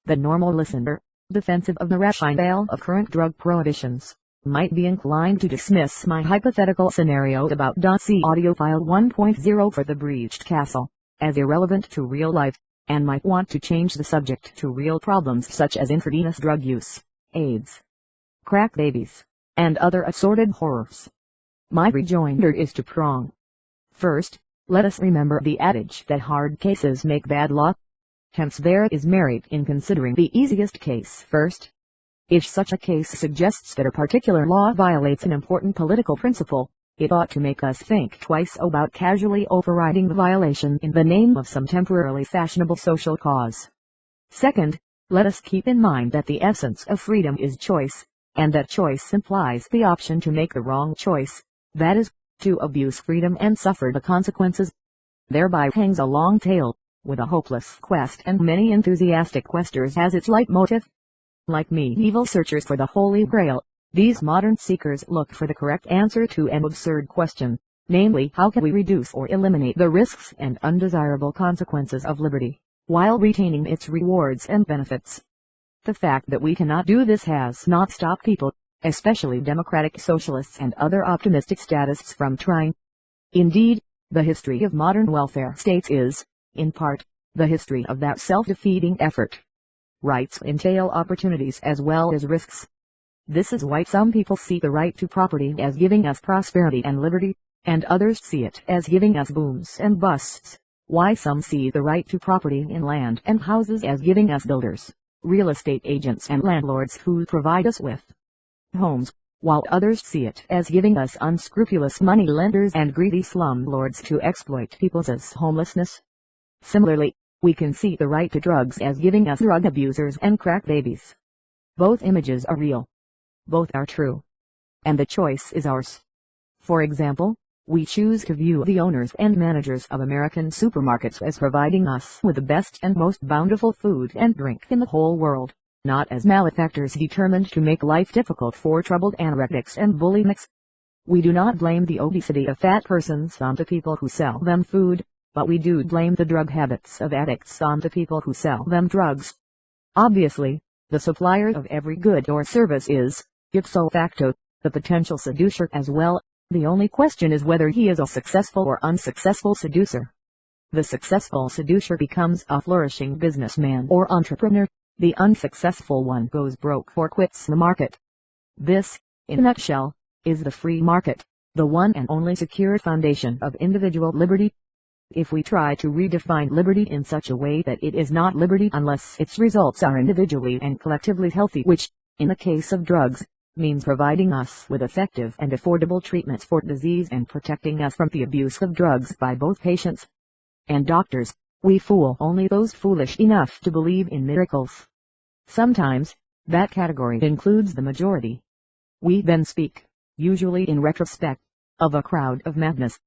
The normal listener, defensive of the rationale of current drug prohibitions, might be inclined to dismiss my hypothetical scenario about .c audio file 1.0 for the breached castle, as irrelevant to real life, and might want to change the subject to real problems such as intravenous drug use, AIDS, crack babies, and other assorted horrors. My rejoinder is two-pronged. First, let us remember the adage that hard cases make bad law. Hence there is merit in considering the easiest case first. If such a case suggests that a particular law violates an important political principle, it ought to make us think twice about casually overriding the violation in the name of some temporarily fashionable social cause. Second, let us keep in mind that the essence of freedom is choice, and that choice implies the option to make the wrong choice, that is, to abuse freedom and suffer the consequences. Thereby hangs a long tail, with a hopeless quest and many enthusiastic questers as its leitmotif. Like medieval searchers for the Holy Grail, these modern seekers look for the correct answer to an absurd question, namely how can we reduce or eliminate the risks and undesirable consequences of liberty, while retaining its rewards and benefits. The fact that we cannot do this has not stopped people, especially democratic socialists and other optimistic statists, from trying. Indeed, the history of modern welfare states is, in part, the history of that self-defeating effort. Rights entail opportunities as well as risks. This is why some people see the right to property as giving us prosperity and liberty, and others see it as giving us booms and busts. Why some see the right to property in land and houses as giving us builders, real estate agents and landlords who provide us with homes, while others see it as giving us unscrupulous money lenders and greedy slumlords to exploit people's homelessness. Similarly, we can see the right to drugs as giving us drug abusers and crack babies. Both images are real. Both are true. And the choice is ours. For example, we choose to view the owners and managers of American supermarkets as providing us with the best and most bountiful food and drink in the whole world, not as malefactors determined to make life difficult for troubled anorectics and bulimics. We do not blame the obesity of fat persons on the people who sell them food, but we do blame the drug habits of addicts on the people who sell them drugs. Obviously, the supplier of every good or service is, ipso facto, the potential seducer as well. The only question is whether he is a successful or unsuccessful seducer. The successful seducer becomes a flourishing businessman or entrepreneur. The unsuccessful one goes broke or quits the market. This, in a nutshell, is the free market, the one and only secure foundation of individual liberty. If we try to redefine liberty in such a way that it is not liberty unless its results are individually and collectively healthy, which, in the case of drugs, means providing us with effective and affordable treatments for disease and protecting us from the abuse of drugs by both patients and doctors, we fool only those foolish enough to believe in miracles. Sometimes, that category includes the majority. We then speak, usually in retrospect, of a crowd of madness.